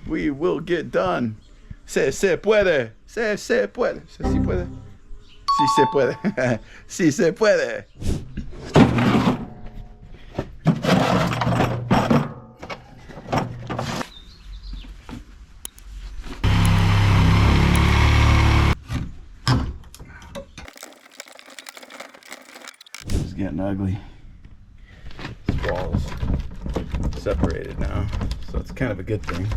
we will get done. Se puede. Se puede. Si puede. Si se puede. Si se puede. It's getting ugly. This wall's separated now, so it's kind of a good thing.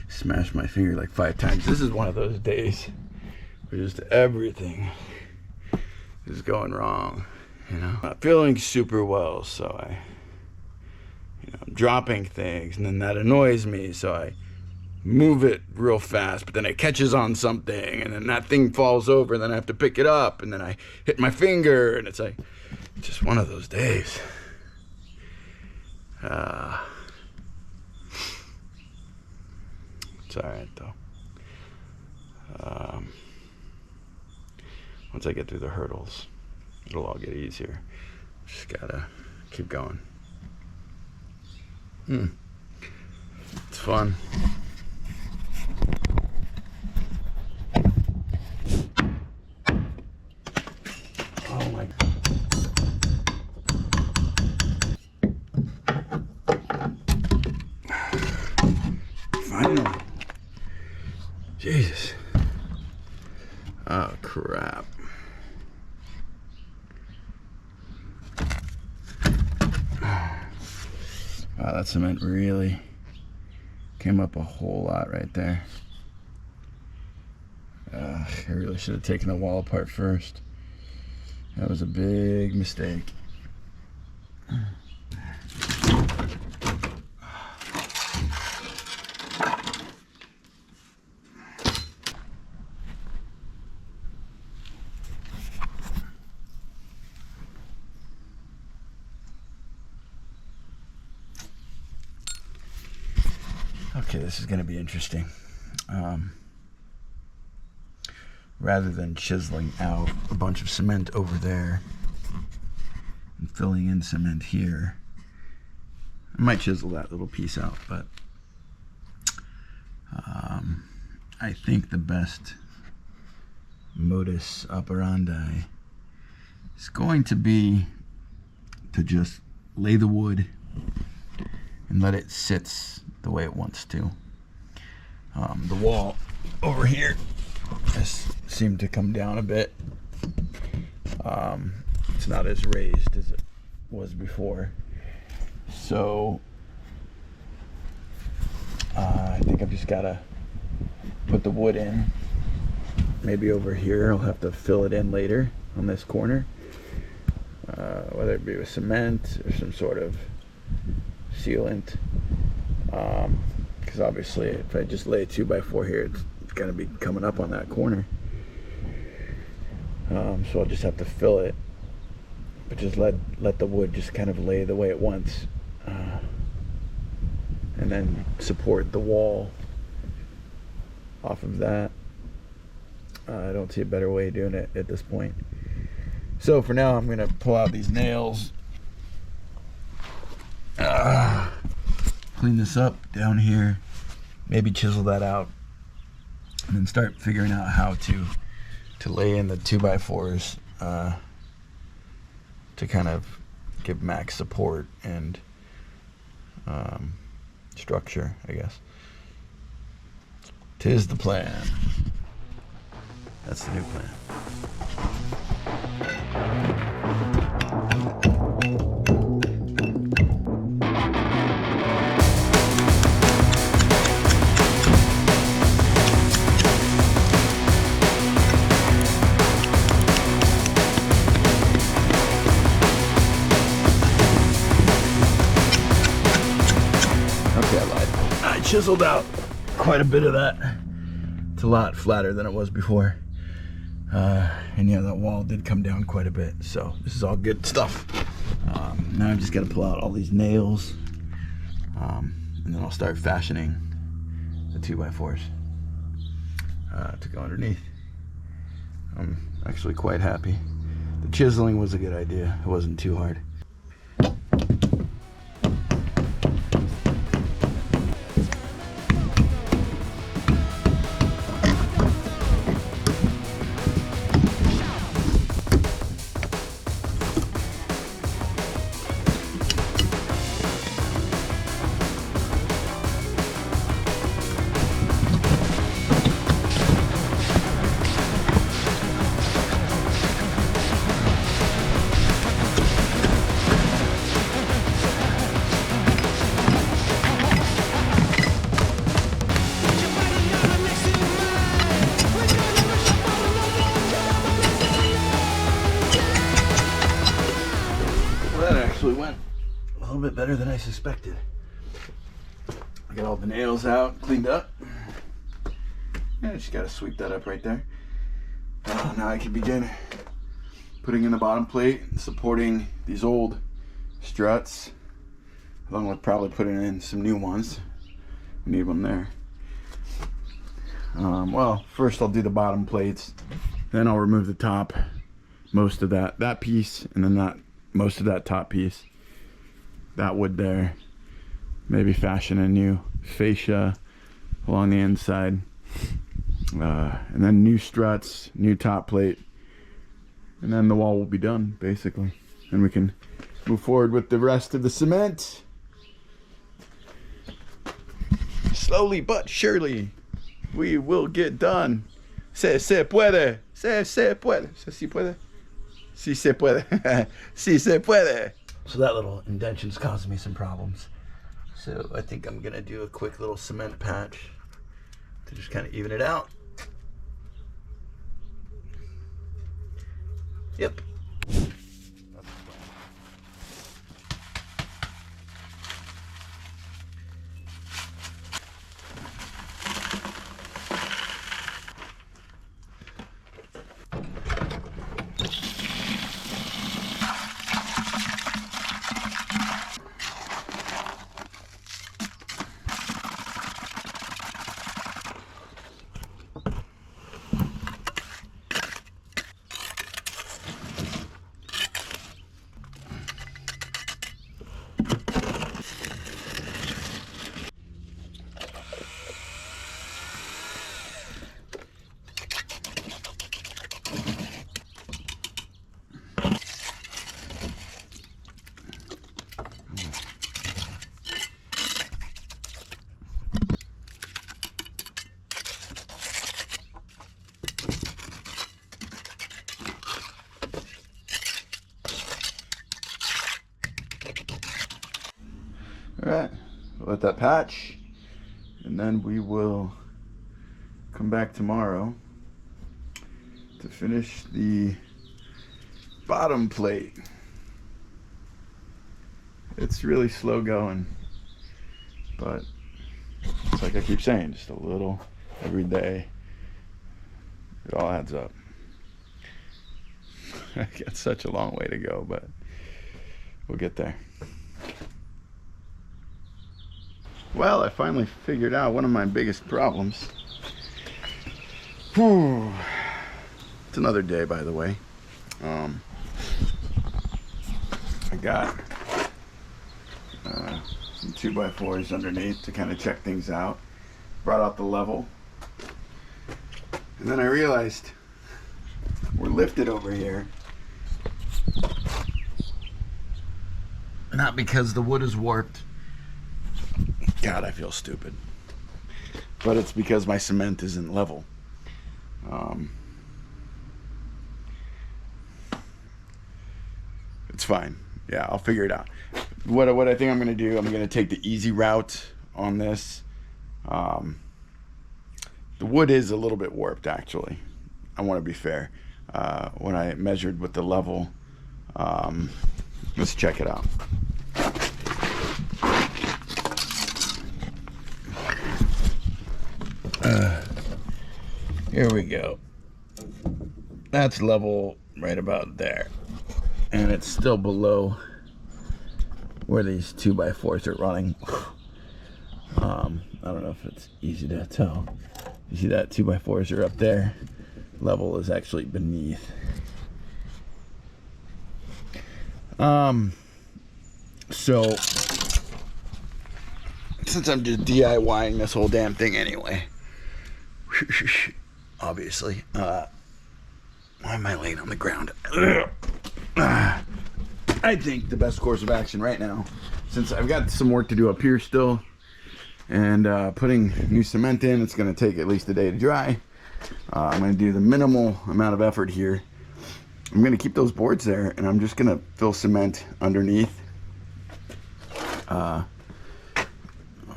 Smashed my finger like 5 times. This is one of those days where just everything is going wrong, you know. Not feeling super well, so I'm dropping things, and then that annoys me, so I move it real fast, but then it catches on something, and then that thing falls over, and then I have to pick it up, and then I hit my finger, and it's like just one of those days. It's all right though. Once I get through the hurdles, it'll all get easier. Just gotta keep going. It's fun. Oh my God. Finally. Jesus. Oh, crap. Wow, that cement really came up a whole lot right there. I really should have taken the wall apart first. That was a big mistake. Okay, this is going to be interesting. Rather than chiseling out a bunch of cement over there and filling in cement here, I might chisel that little piece out, but I think the best modus operandi is going to be to just lay the wood and let it sit the way it wants to. The wall over here has seemed to come down a bit. It's not as raised as it was before. So I think I've just gotta put the wood in. Maybe over here I'll have to fill it in later on this corner, whether it be with cement or some sort of sealant, because obviously if I just lay a 2x4 here, it's gonna be coming up on that corner. So I'll just have to fill it, but just let the wood just kind of lay the way it wants, and then support the wall off of that. I don't see a better way of doing it at this point. So for now, I'm gonna pull out these nails, clean this up down here, maybe chisel that out, and then start figuring out how to lay in the 2x4s to kind of give max support and structure, I guess. 'Tis the plan. That's the new plan. Chiseled out quite a bit of that. It's a lot flatter than it was before, and yeah, that wall did come down quite a bit, so this is all good stuff. Now I've just got to pull out all these nails, and then I'll start fashioning the 2x4s to go underneath. I'm actually quite happy. The chiseling was a good idea. It wasn't too hard. suspected. I got all the nails out, cleaned up. Yeah, just gotta sweep that up right there. Now I can begin putting in the bottom plate and supporting these old struts, along with probably putting in some new ones. We need one there. Well, first I'll do the bottom plates, then I'll remove the top, most of that piece, and then most of that top piece, that wood there. Maybe fashion a new fascia along the inside, and then new struts, new top plate, and then the wall will be done basically, and we can move forward with the rest of the cement. Slowly but surely we will get done. Se puede. Se puede. Si puede. Si se puede. Si se puede. So that little indention's causing me some problems. So I think I'm gonna do a quick little cement patch to just kind of even it out. Yep. All right, let that patch, and then we will come back tomorrow to finish the bottom plate. It's really slow going, but it's like I keep saying, just a little every day. It all adds up. I got such a long way to go, but we'll get there. Well, I finally figured out one of my biggest problems. Whew. It's another day, by the way. I got some 2x4s underneath to kind of check things out. Brought out the level. And then I realized we're lifted over here. Not because the wood is warped. God, I feel stupid. But it's because my cement isn't level. It's fine. Yeah, I'll figure it out. What I think I'm going to do, I'm going to take the easy route on this. The wood is a little bit warped, actually. I want to be fair. When I measured with the level, let's check it out. Here we go. That's level right about there, and it's still below where these 2x4s are running. I don't know if it's easy to tell. You see that 2x4s are up there. Level is actually beneath. So since I'm just DIYing this whole damn thing anyway, obviously, why am I laying on the ground? I think the best course of action right now, since I've got some work to do up here still, and putting new cement in, it's going to take at least a day to dry. I'm going to do the minimal amount of effort here. I'm going to keep those boards there, and I'm just going to fill cement underneath.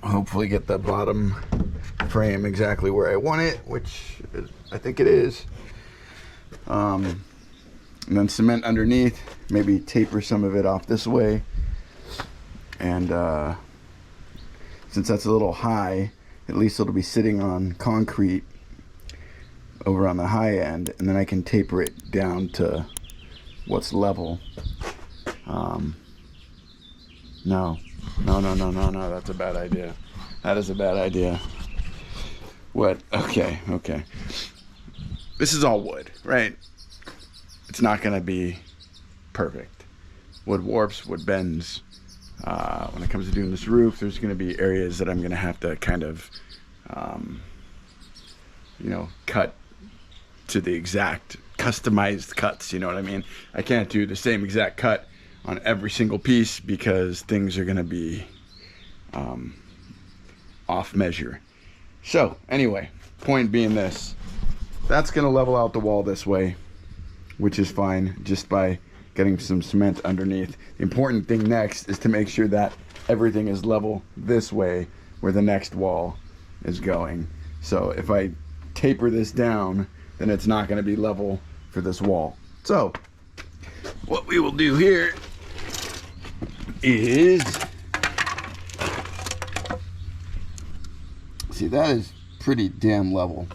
Hopefully get the bottom frame exactly where I want it, which is, I think it is. And then cement underneath, maybe taper some of it off this way. And since that's a little high, at least it'll be sitting on concrete over on the high end, and then I can taper it down to what's level. No, that's a bad idea. That is a bad idea. What? Okay. This is all wood, right? It's not gonna be perfect. Wood warps, wood bends. When it comes to doing this roof, there's gonna be areas that I'm gonna have to kind of, cut to the exact customized cuts, you know what I mean? I can't do the same exact cut on every single piece because things are gonna be off measure. So anyway, point being this, that's gonna level out the wall this way, which is fine just by getting some cement underneath. The important thing next is to make sure that everything is level this way where the next wall is going. So if I taper this down, then it's not going to be level for this wall. So what we will do here is, see, that is pretty damn level,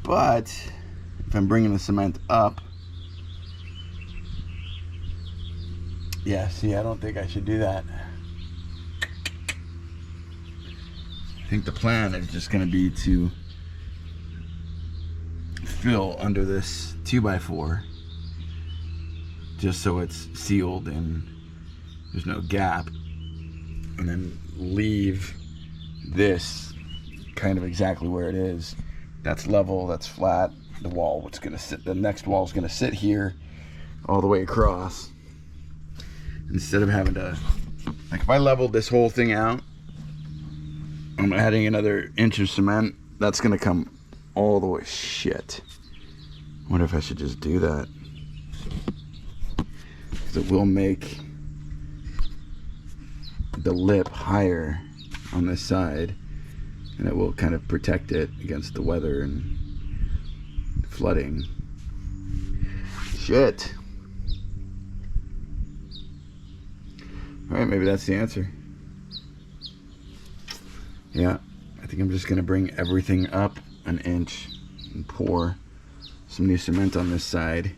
but if I'm bringing the cement up, yeah, see, I don't think I should do that. I think the plan is just going to be to fill under this 2x4 just so it's sealed and there's no gap, and then leave this kind of exactly where it is. That's level, that's flat. The wall, what's going to sit, the next wall is going to sit here all the way across, instead of having to, like, if I leveled this whole thing out, I'm adding another inch of cement, that's gonna come all the way. Shit. I wonder if I should just do that, because it will make the lip higher on this side, and it will kind of protect it against the weather and flooding. Shit. Alright, maybe that's the answer. Yeah, I think I'm just going to bring everything up an inch and pour some new cement on this side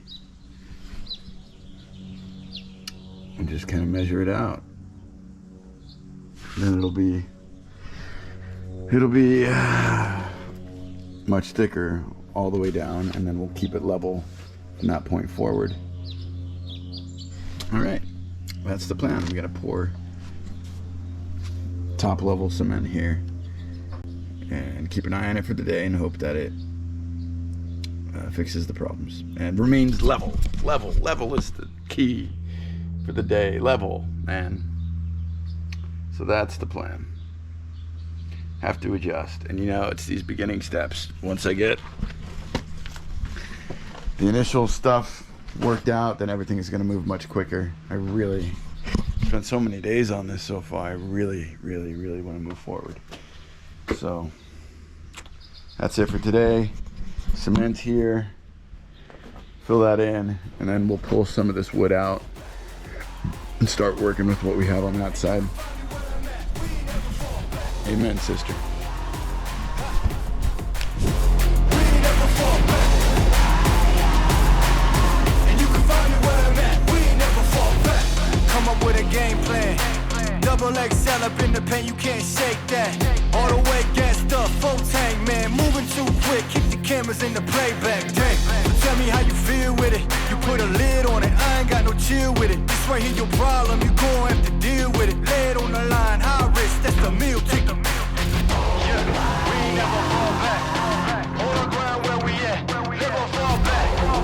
and just kind of measure it out. Then it'll be much thicker all the way down, and then we'll keep it level from that point forward. Alright, that's the plan. We got to pour top level cement here and keep an eye on it for the day and hope that it fixes the problems and remains level. Level is the key for the day. Level, man. So that's the plan. Have to adjust, and it's these beginning steps. Once I get the initial stuff worked out, then everything is going to move much quicker. I really spent so many days on this so far. I really want to move forward. So that's it for today. Cement here, fill that in, and then we'll pull some of this wood out and start working with what we have on that side. Amen, sister. Game plan, double XL up in the paint, you can't shake that. All the way gassed up, full tank, man, moving too quick, keep the cameras in the playback. Dang, so tell me how you feel with it. You put a lid on it, I ain't got no chill with it. This right here your problem, you gon' have to deal with it. Lay it on the line, high risk, that's the meal ticket. Yeah, we ain't never fall back. Hold the ground where we at, never fall back. No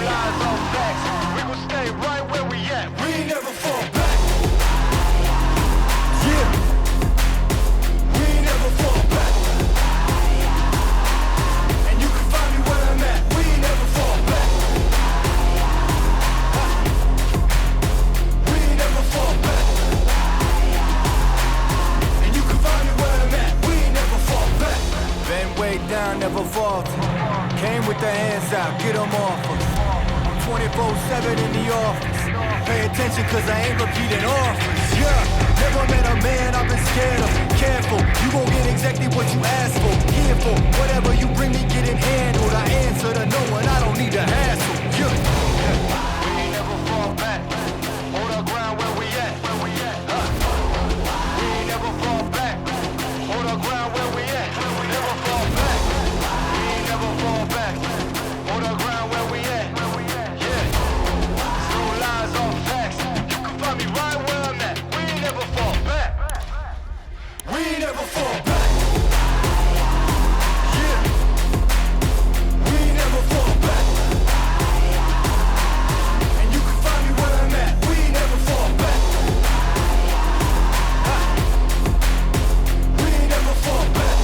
lies, no facts, we gon' stay right where we at. We ain't never fall back. Down, never falter. Came with the hands out, get them off us. I'm 24/7 in the office. Pay attention cause I ain't repeating offers. Yeah, never met a man I've been scared of. Careful, you gon' get exactly what you asked for. Here for whatever you bring me, getting handled. I answer to no one, I don't need a hassle. Yeah, we ain't never fall back. Hold our ground where we at. We ain't never fall back. Hold our ground where we at. We never fall back. We ain't never fall back. Hold our ground where we at. Yeah, no lies or facts. You can find me right where I'm at. We ain't never fall back. We ain't never fall back. Yeah, we ain't never fall back. And you can find me where I'm at. We ain't never fall back. We ain't never fall back.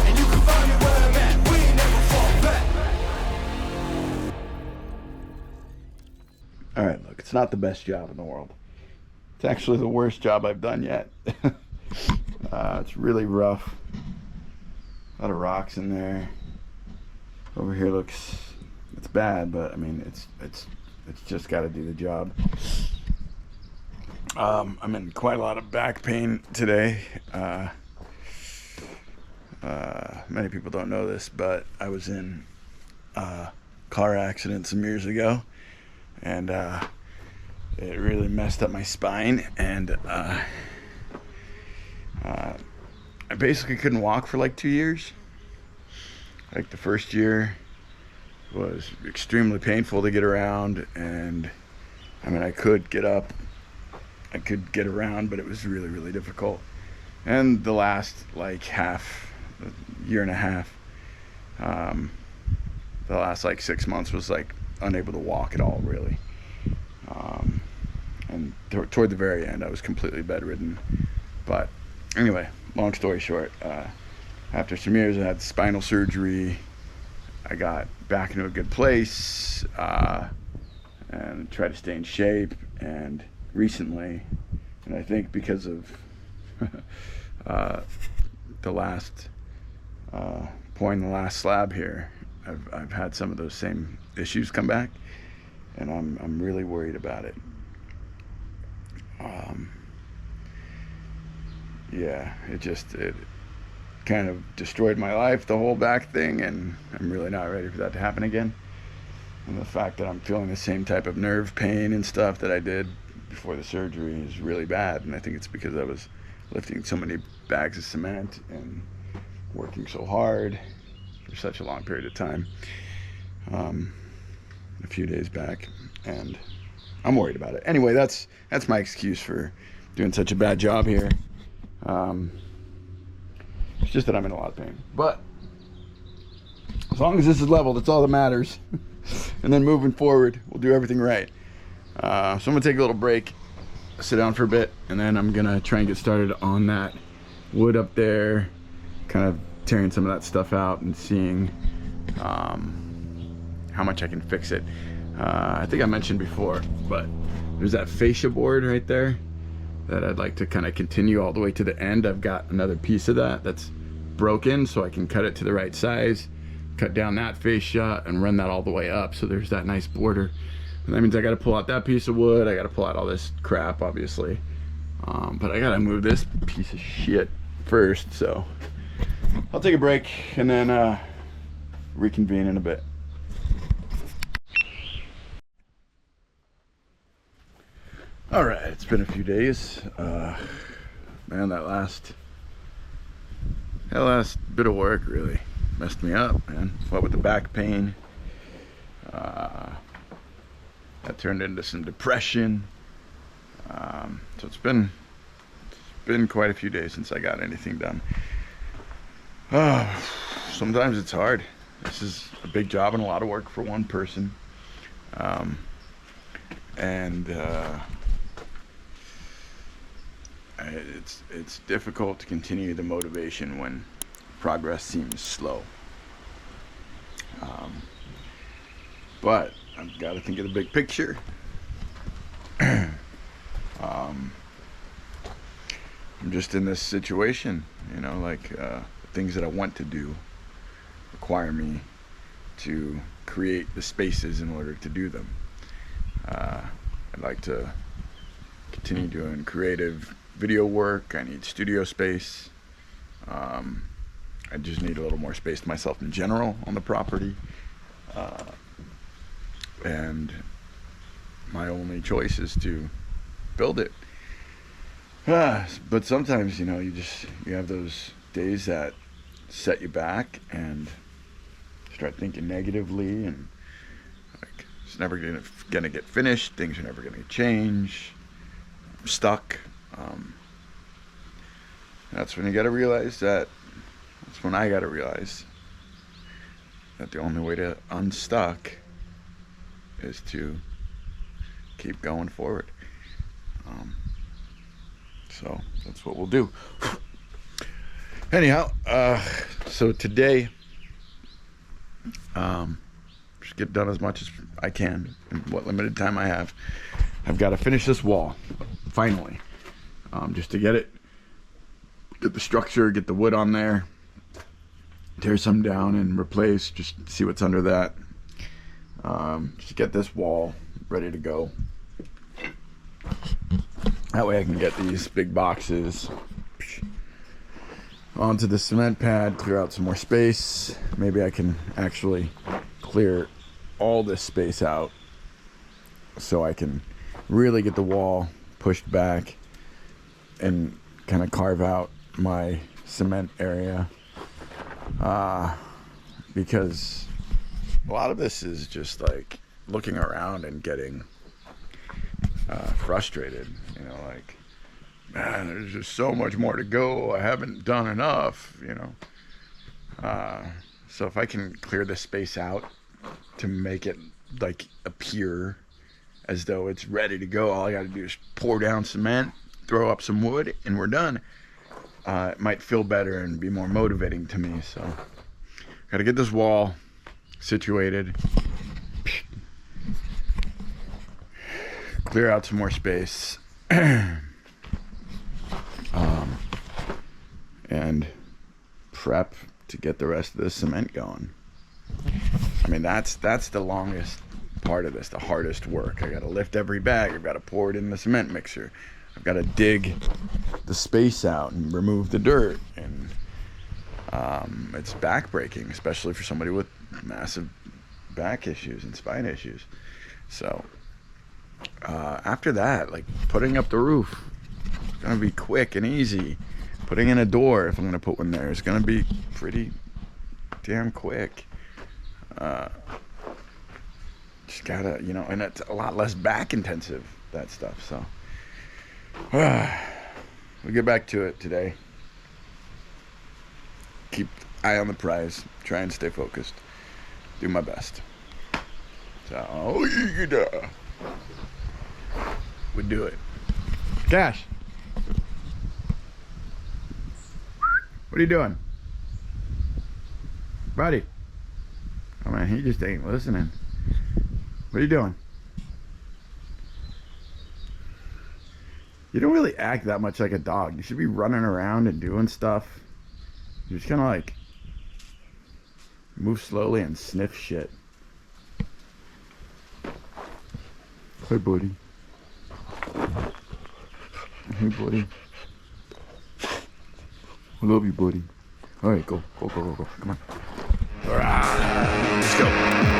And you can find me where I'm at. We ain't never fall back. All right, look, it's not the best job in the world. It's actually the worst job I've done yet. It's really rough. A lot of rocks in there. Over here it's bad, but I mean, it's just got to do the job. I'm in quite a lot of back pain today. Many people don't know this, but I was in a car accident some years ago, and it really messed up my spine, and I basically couldn't walk for like 2 years. Like the first year was extremely painful to get around, and I mean, I could get up, I could get around, but it was really, really difficult. And the last like year and a half, the last like 6 months was like unable to walk at all, really. And toward the very end, I was completely bedridden. But anyway, long story short, after some years, I had spinal surgery. I got back into a good place, and tried to stay in shape. And recently, and I think because of the last pouring the last slab here, I've had some of those same issues come back, and I'm really worried about it. Yeah, it kind of destroyed my life, the whole back thing, and I'm really not ready for that to happen again. And the fact that I'm feeling the same type of nerve pain and stuff that I did before the surgery is really bad, and I think it's because I was lifting so many bags of cement and working so hard for such a long period of time a few days back, and I'm worried about it. Anyway, that's my excuse for doing such a bad job here. It's just that I'm in a lot of pain, but as long as this is level, that's all that matters. And then moving forward, we'll do everything right. So I'm gonna take a little break, sit down for a bit, and then I'm gonna try and get started on that wood up there, kind of tearing some of that stuff out and seeing how much I can fix it. I think I mentioned before, but there's that fascia board right there that I'd like to kind of continue all the way to the end. I've got another piece of that that's broken, so I can cut it to the right size, cut down that fascia, and run that all the way up, so there's that nice border. And that means I gotta pull out that piece of wood, I gotta pull out all this crap, obviously. But I gotta move this piece of shit first, so I'll take a break and then reconvene in a bit. All right, it's been a few days. Man, that last bit of work really messed me up, man. What with the back pain, that turned into some depression. So it's been quite a few days since I got anything done. Sometimes it's hard. This is a big job and a lot of work for one person, and it's difficult to continue the motivation when progress seems slow. But I've got to think of the big picture. I'm just in this situation, you know, like things that I want to do require me to create the spaces in order to do them. I'd like to continue doing creative video work. I need studio space. I just need a little more space to myself in general on the property. And my only choice is to build it. But sometimes, you have those days that set you back and start thinking negatively, and like it's never gonna get finished. Things are never gonna change. I'm stuck. That's when you gotta realize that. That's when I gotta realize that the only way to unstuck is to keep going forward. So that's what we'll do. Anyhow, so today, just get done as much as I can in what limited time I have. I've got to finish this wall, finally, just to get the structure, get the wood on there, tear some down and replace, just see what's under that. Just get this wall ready to go. That way I can get these big boxes onto the cement pad, clear out some more space. Maybe I can actually clear all this space out so I can really get the wall pushed back and kind of carve out my cement area. Because a lot of this is just like looking around and getting frustrated, like, man, there's just so much more to go. I haven't done enough, so if I can clear the space out to make it like appear as though it's ready to go, all I got to do is pour down cement, throw up some wood, and we're done. It might feel better and be more motivating to me. So got to get this wall situated, clear out some more space, and prep to get the rest of the cement going. I mean, that's the longest part of this, the hardest work. I got to lift every bag. I've got to pour it in the cement mixer. I've got to dig the space out and remove the dirt, and it's backbreaking, especially for somebody with massive back issues and spine issues. So after that, like putting up the roof, it's gonna be quick and easy. Putting in a door, if I'm gonna put one there, is gonna be pretty damn quick. Just gotta, and it's a lot less back intensive, that stuff. So we'll get back to it today. Keep eye on the prize. Try and stay focused. Do my best. So we do it. Cash, what are you doing, buddy? Oh man, he just ain't listening. What are you doing? You don't really act that much like a dog. You should be running around and doing stuff. You just kind of like move slowly and sniff shit. Hey, buddy. Hey, buddy. I love you, buddy. All right, go. Come on. All right, let's go.